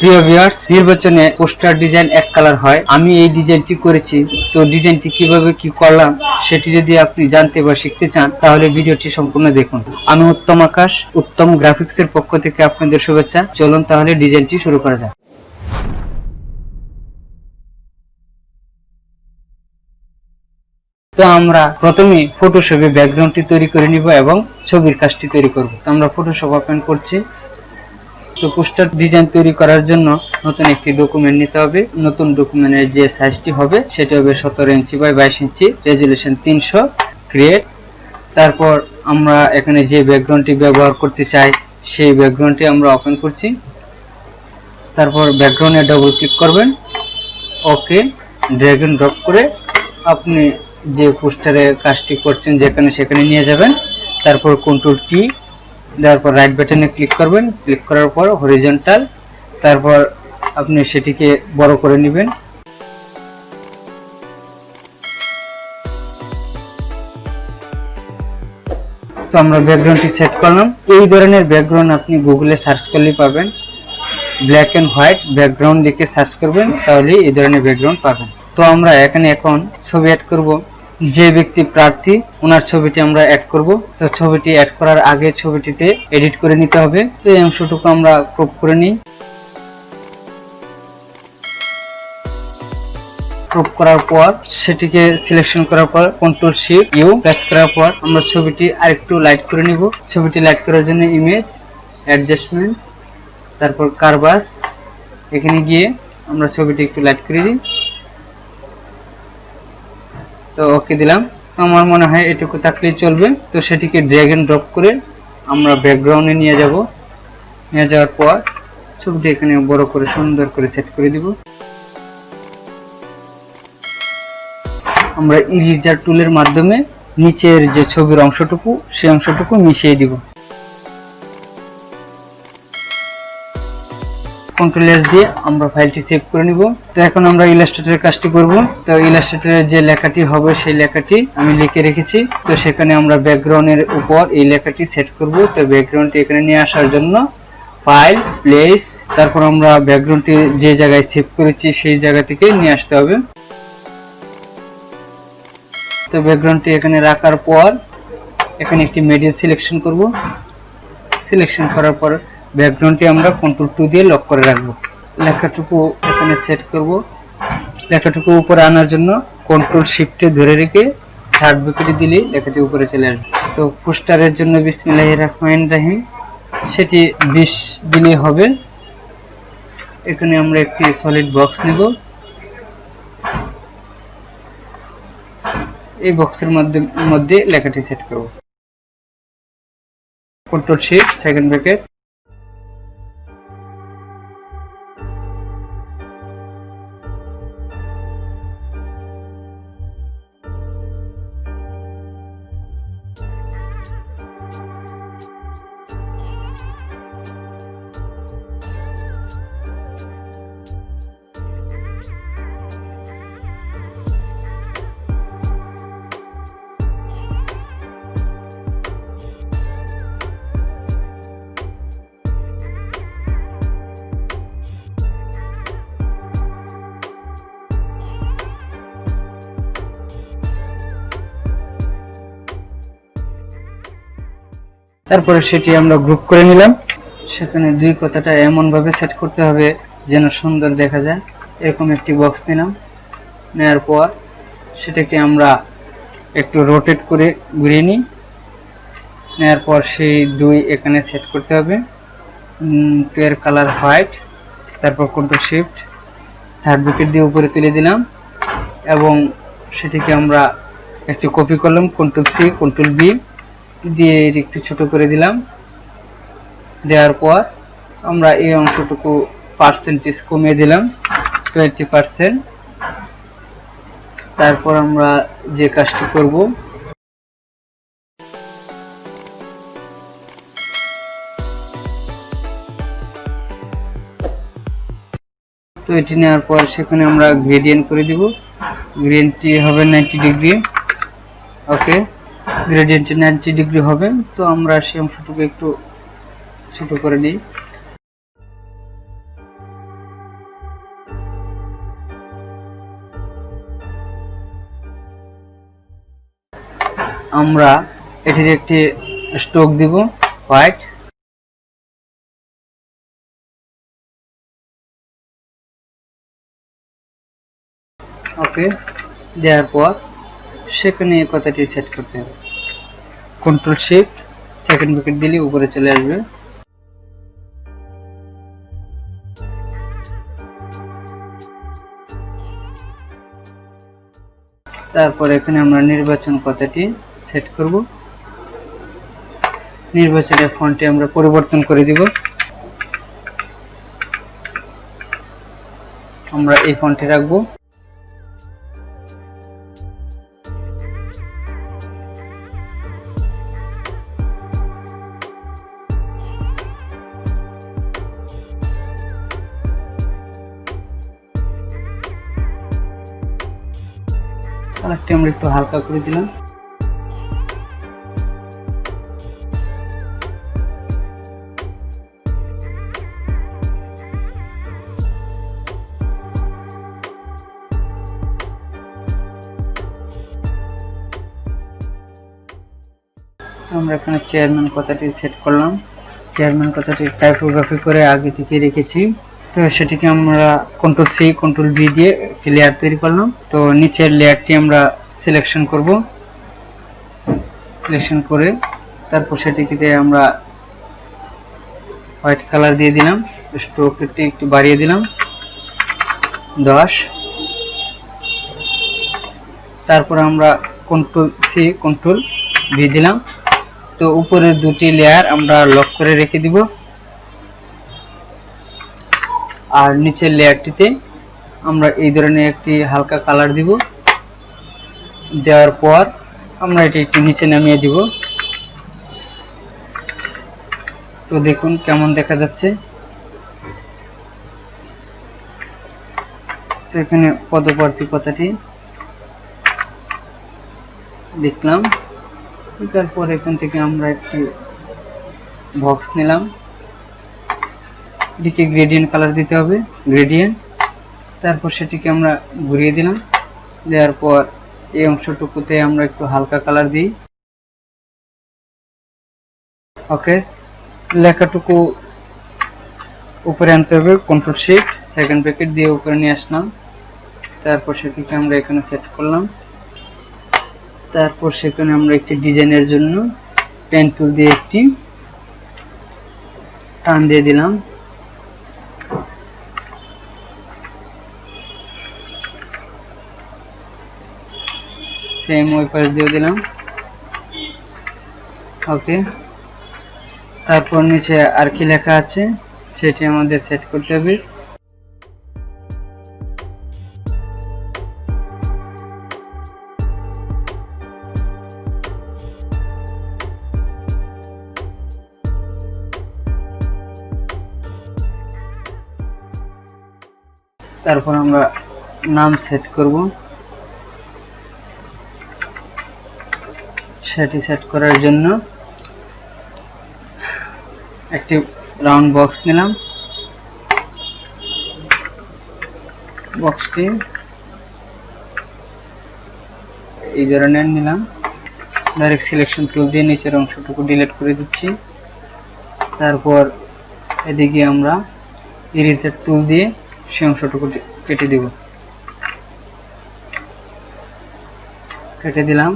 প্রিয় ভিউয়ার্স, নির্বাচনে poster design এক কালার হয়। আমি এই ডিজাইনটি করেছি, তো ডিজাইনটি কিভাবে কি করলাম সেটি যদি আপনি জানতে বা শিখতে চান তাহলে ভিডিওটি সম্পূর্ণ দেখুন। আমি উত্তম আকাশ, উত্তম গ্রাফিক্সের পক্ষ থেকে আপনাদের শুভেচ্ছা। চলুন তাহলে ডিজাইনটি শুরু করা যাক। তো আমরা প্রথমে ফটোশপে ব্যাকগ্রাউন্ডটি তৈরি করে নিব এবং ছবির কাজটি তৈরি করব। তো আমরা ফটোশপ ওপেন করছি। তো পোস্টার ডিজাইন তৈরি করার জন্য নতুন একটি ডকুমেন্ট নিতে হবে। নতুন ডকুমেন্টের যে সাইজটি হবে সেটি হবে 17 inch by 22 inch, resolution 300, create. তারপর আমরা এখানে যে ব্যাকগ্রাউন্ডটি ব্যবহার করতে চাই সেই ব্যাকগ্রাউন্ডটি আমরা ওপেন করছি। তারপর ব্যাকগ্রাউন্ডে ডাবল ক্লিক করবেন, ওকে, ড্র্যাগ এন্ড ড্রপ করে আপনি যে পোস্টারে কাজটি করছেন যেখানে সেখানে নিয়ে যাবেন। তারপর কন্ট্রোল কি দেওয়ার পর রাইট বাটনে ক্লিক করবেন, ক্লিক করার পর হরিজন্টাল, তারপর আপনি সেটিকে বড় করে নেবেন। তো আমরা ব্যাকগ্রাউন্ডটি সেট করলাম। এই ধরনের ব্যাকগ্রাউন্ড আপনি গুগলে সার্চ করলে পাবেন। ব্ল্যাক এন্ড হোয়াইট ব্যাকগ্রাউন্ড লিখে সার্চ করবেন, তাহলে এই ধরনের ব্যাকগ্রাউন্ড পাবেন। তো আমরা এখানে এখন ছবি অ্যাড করব। যে ব্যক্তি প্রার্থী ওনার ছবিটি আমরা অ্যাড করব। তো ছবিটি অ্যাড করার আগে ছবিটিতে এডিট করে নিতে হবে। তো এই অংশটুকু আমরা ক্রপ করে নিই। ক্রপ করার পর সেটিকে সিলেকশন করার পর কন্ট্রোল শিফট ইউ প্রেস করার পর আমরা ছবিটি আরেকটু লাইট করে নিব। ছবিটি লাইট করার জন্য ইমেজ, অ্যাডজাস্টমেন্ট, তারপর কারভাস, এখানে গিয়ে আমরা ছবিটি একটু লাইট করে দিই। তো ওকে দিলাম। তো আমার মনে হয় এটুকু থাকলেই চলবে। তো সেটিকে ড্র্যাগ এন্ড ড্রপ করে আমরা ব্যাকগ্রাউন্ডে নিয়ে যাব। নিয়ে যাওয়ার পর ছবিটি এখানে বড় করে সুন্দর করে সেট করে দিব। আমরা ইরেজার টুলের মাধ্যমে নিচের যে ছবির অংশটুকু সেই অংশটুকু মিশিয়ে দিব। কন্ট্রোল এস দিয়ে আমরা ফাইলটি সেভ করে নিব। তো এখন আমরা ইলাস্ট্রেটরের কাজটি করব। তো ইলাস্ট্রেটরের যে লেখাটি হবে সেই লেখাটি আমি লিখে রেখেছি। তো সেখানে আমরা ব্যাকগ্রাউন্ডের উপর এই লেখাটি সেট করব। তো ব্যাকগ্রাউন্ডটি এখানে নিয়ে আসার জন্য ফাইল, প্লেস, তারপর আমরা ব্যাকগ্রাউন্ডটি যে জায়গায় সেভ করেছি সেই জায়গা থেকে নিয়ে আসতে হবে। তো ব্যাকগ্রাউন্ডটি এখানে রাখার পর এখানে একটি মিডিয়া সিলেকশন করব। সিলেকশন করার পর ব্যাকগ্রাউন্ডটি আমরা কন্ট্রোল 2 দিয়ে লক করে রাখবো। লেখাটুকু এখানে সেট করব। লেখাটুকু উপরে আনার জন্য কন্ট্রোল শিফটে ধরে রেখে থার্ড ব্র্যাকেটে দিলে লেখাটি উপরে চলে আসবে। তো পোস্টারের জন্য বিসমিল্লাহির রহমানির রহিম সেটি 20 দিলে হবে। এখানে আমরা একটি সলিড বক্স নেব। এই বক্সের মধ্যে লেখাটি সেট করব। Control shift second bracket. তারপরে সেটি আমরা গ্রুপ করে নিলাম। সেখানে দুই কথাটা এমন ভাবে সেট করতে হবে যেন সুন্দর দেখা যায়। এরকম একটি বক্স নিলাম। নেওয়ার পর সেটাকে আমরা একটু রোটেট করে ঘুরিয়ে নিই। নেওয়ার পর সেই দুই এখানে সেট করতে হবে। এর কালার হোয়াইট, তারপর কন্ট্রোল শিফট থার্ড ব্র্যাকেট দিয়ে উপরে তুলে দিলাম এবং সেটিকে আমরা একটু কপি করলাম। কন্ট্রোল সি কন্ট্রোল বি দিয়ে একটু ছোট করে দিলাম। দেওয়ার পর আমরা এই অংশটুকু পার্সেন্টেজ কমিয়ে দিলাম 20%। তারপর আমরা যে কাজটি করব তো এটি নেওয়ার পর সেখানে আমরা গ্রেডিয়েন্ট করে দিব। গ্রেডিয়েন্টটি হবে 90 ডিগ্রি। ওকে, গ্রেডিয়েন্টটি 90 ডিগ্রি হবে। তো আমরা সেই অংশটুকু একটু ছোট করে নিই। আমরা এটির একটি স্ট্রোক দিব হোয়াইট। ওকে, দেওয়ার পর সেখানে এই কথাটি সেট করতে হবে। কন্ট্রোল শিফট সেকেন্ড ব্র্যাকেট দিলে উপরে চলে আসবে। তারপর এখানে আমরা নির্বাচন কথাটি সেট করব। নির্বাচনের ফন্টে আমরা পরিবর্তন করে দিব। আমরা এই ফন্টে রাখবো। কালারটি আমরা একটু হালকা করে দিলাম। আমরা এখানে চেয়ারম্যান কথাটি সেট করলাম। চেয়ারম্যান কথাটি টাইপোগ্রাফি করে আগে থেকে রেখেছি, তো সেটিকে আমরা কন্ট্রোল সি কন্ট্রোল ভি দিয়ে একটি লেয়ার তৈরি করলাম। তো নিচের লেয়ারটি আমরা সিলেকশন করব। সিলেকশন করে তারপর সেটিকে আমরা হোয়াইট কালার দিয়ে দিলাম। স্ট্রোকটি একটু বাড়িয়ে দিলাম 10। তারপর আমরা কন্ট্রোল সি কন্ট্রোল ভি দিলাম। তো উপরের দুটি লেয়ার আমরা লক করে রেখে দিব, আর নিচের লেয়ারটিতে আমরা এই ধরনের একটি হালকা কালার দিব। দেওয়ার পর আমরা এটি একটু নিচে নামিয়ে দিব। তো দেখুন কেমন দেখা যাচ্ছে। তো এখানে পদপ্রার্থী কথাটি দেখলাম। তারপর এখান থেকে আমরা একটি বক্স নিলাম। এটিকে গ্রেডিয়েন্ট কালার দিতে হবে, গ্রেডিয়েন্ট। তারপর সেটিকে আমরা ঘুরিয়ে দিলাম। দেওয়ার পর এই অংশটুকুতে আমরা একটু হালকা কালার দিই। ওকে, লেখাটুকু উপরে আনতে হবে। কন্ট্রোল শিফট সেকেন্ড ব্র্যাকেট দিয়ে উপরে নিয়ে আসলাম। তারপর সেটিকে আমরা এখানে সেট করলাম। তারপর সেখানে আমরা একটি ডিজাইনের জন্য পেন টুল দিয়ে একটি টান দিয়ে দিলাম। সেম ওই পাশ দিয়ে দিলাম। ওকে, তারপর নিচে আর কি লেখা আছে সেটি আমাদের সেট করতে হবে। তারপর আমরা নাম সেট করব। সেটি সেট করার জন্য একটি রাউন্ড বক্স নিলাম। বক্সটি এই ধরনের নিলাম। ডাইরেক্ট সিলেকশন টুল দিয়ে নিচের অংশটুকু ডিলিট করে দিচ্ছি। তারপর এদিকে আমরা ইরেজার টুল দিয়ে সেই অংশটুকু কেটে দিব। কেটে দিলাম।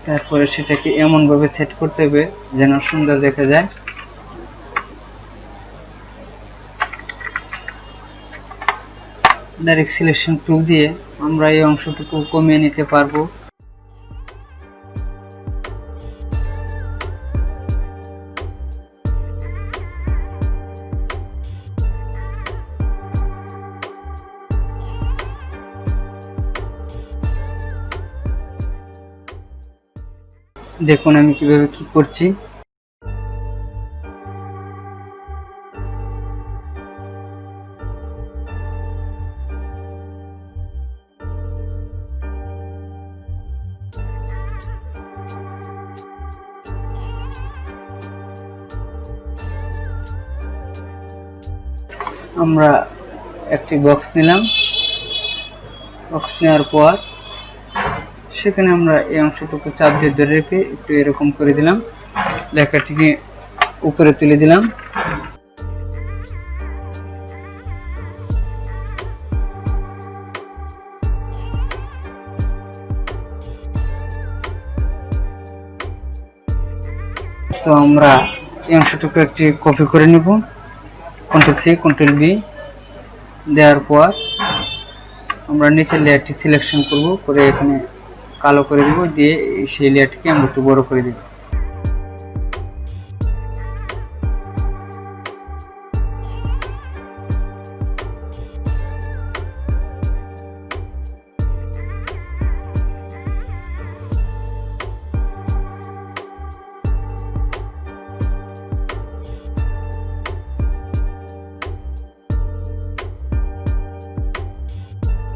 তারপরে সেটাকে এমন ভাবে সেট করতে হবে যেন সুন্দর দেখা যায়। ডাইরেক্ট সিলেকশন টুল দিয়ে আমরা এই অংশটুকু কমিয়ে নিতে পারবো। দেখুন আমি কিভাবে কি করছি। আমরা একটি বক্স নিলাম। বক্স নেওয়ার পর সেখানে আমরা এই অংশটুকু চাপ দিয়ে ধরে রেখে একটু এরকম করে দিলাম, লেখাটিকে উপরে তুলে দিলাম। তো আমরা এই অংশটুকু একটি কপি করে নিব, কন্ট্রোল সি কন্ট্রোল বি দেওয়ার পর আমরা নিচের লেয়ারটি সিলেকশন করব, করে এখানে কালো করে দিব, দিয়ে সেই লেয়ারটিকে আমরা একটু বড় করে দিব।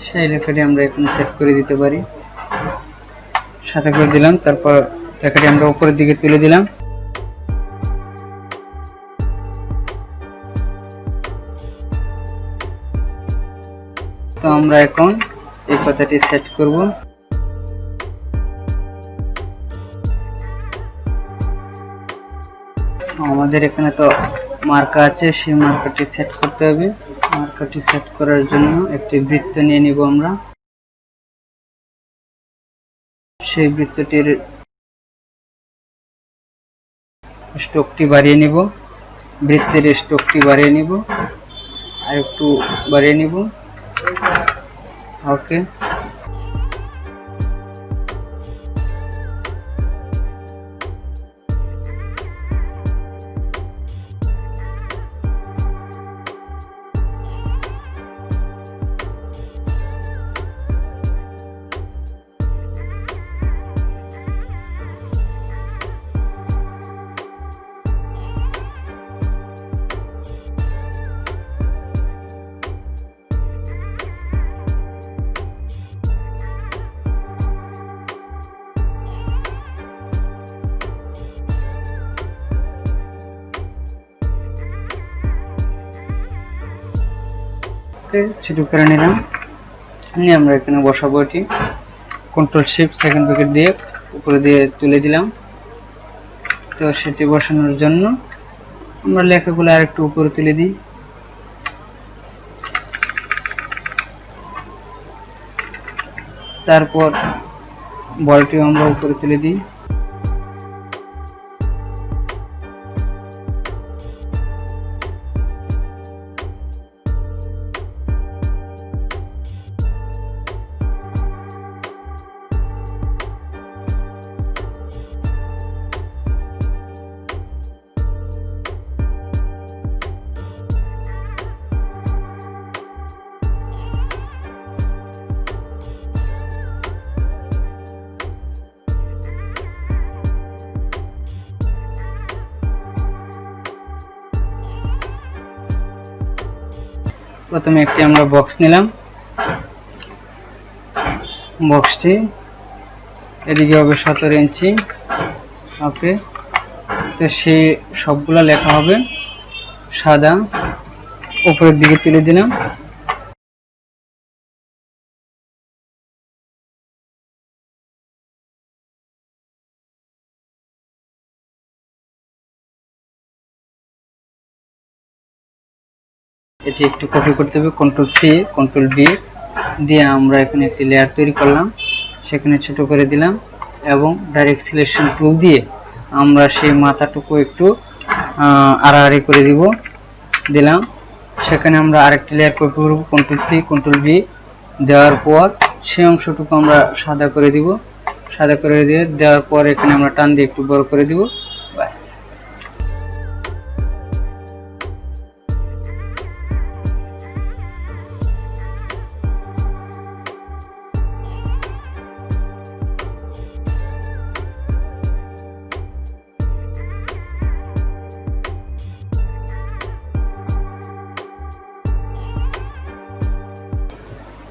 সেই লেখাটি আমরা এখানে সেট করে দিতে পারি, সাথে করে দিলাম। তারপর লেখাটি আমরা উপরের দিকে তুলে দিলাম। তো আমরা এখন এই কথাটি সেট করব। আমাদের এখানে তো মার্কা আছে, সেই মার্কাটি সেট করতে হবে। মার্কাটি সেট করার জন্য একটি বৃত্ত নিয়ে নিব আমরা। সেই বৃত্তটির স্ট্রোকটি বাড়িয়ে নিব, বৃত্তের স্ট্রোকটি বাড়িয়ে নিব, আর একটু বাড়িয়ে নিব। ওকে, ছোট করে নিলাম, নিয়ে আমরা এখানে বসাবো। এটি কন্ট্রোল শিফট সেকেন্ড ব্র্যাকেট দিয়ে উপরে দিয়ে তুলে দিলাম। তো সেটি বসানোর জন্য আমরা লেখাগুলো আর একটু উপরে তুলে দিই। তারপর বলটিও আমরা উপরে তুলে দিই। প্রথমে একটি আমরা বক্স নিলাম, বক্সটি এদিকে হবে 17 ইঞ্চি। ওকে, তো সেই সবগুলো লেখা হবে সাদা, উপরের দিকে তুলে দিলাম। এটি একটু কপি করতে হবে, কন্ট্রোল সি কন্ট্রোল বি দিয়ে আমরা এখানে একটি লেয়ার তৈরি করলাম, সেখানে ছোট করে দিলাম এবং ডাইরেক্ট সিলেকশন টুল দিয়ে আমরা সেই মাথাটুকু একটু আড়াআড়ি করে দিলাম। সেখানে আমরা আরেকটি লেয়ার কপি করব, কন্ট্রোল সি কন্ট্রোল বি দেওয়ার পর সেই অংশটুকু আমরা সাদা করে দিব। সাদা করে দিয়ে দেওয়ার পর এখানে আমরা টান দিয়ে একটু বড় করে দিব, বাস।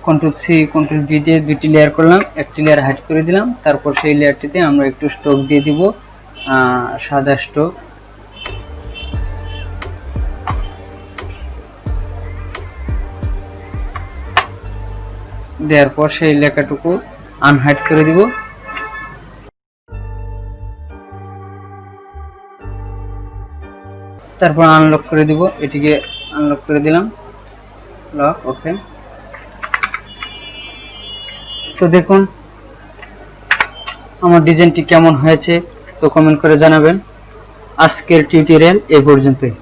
কন্ট্রোল সি কন্ট্রোল বি দিয়ে দুটি লেয়ার করলাম, একটি লেয়ার হাইড করে দিলাম। তারপর সেই লেয়ারটিতে আমরা একটু স্ট্রোক দিয়ে দিব, সাদা স্ট্রোক। দেওয়ার পর সেই লেখাটুকু আনহাইড করে দিব। তারপর আনলক করে দিব, এটিকে আনলক করে দিলাম, লক, ওকে। তো দেখুন আমার ডিজাইনটি কেমন হয়েছে, তো কমেন্ট করে জানাবেন। আজকের টিউটোরিয়াল এই পর্যন্তই।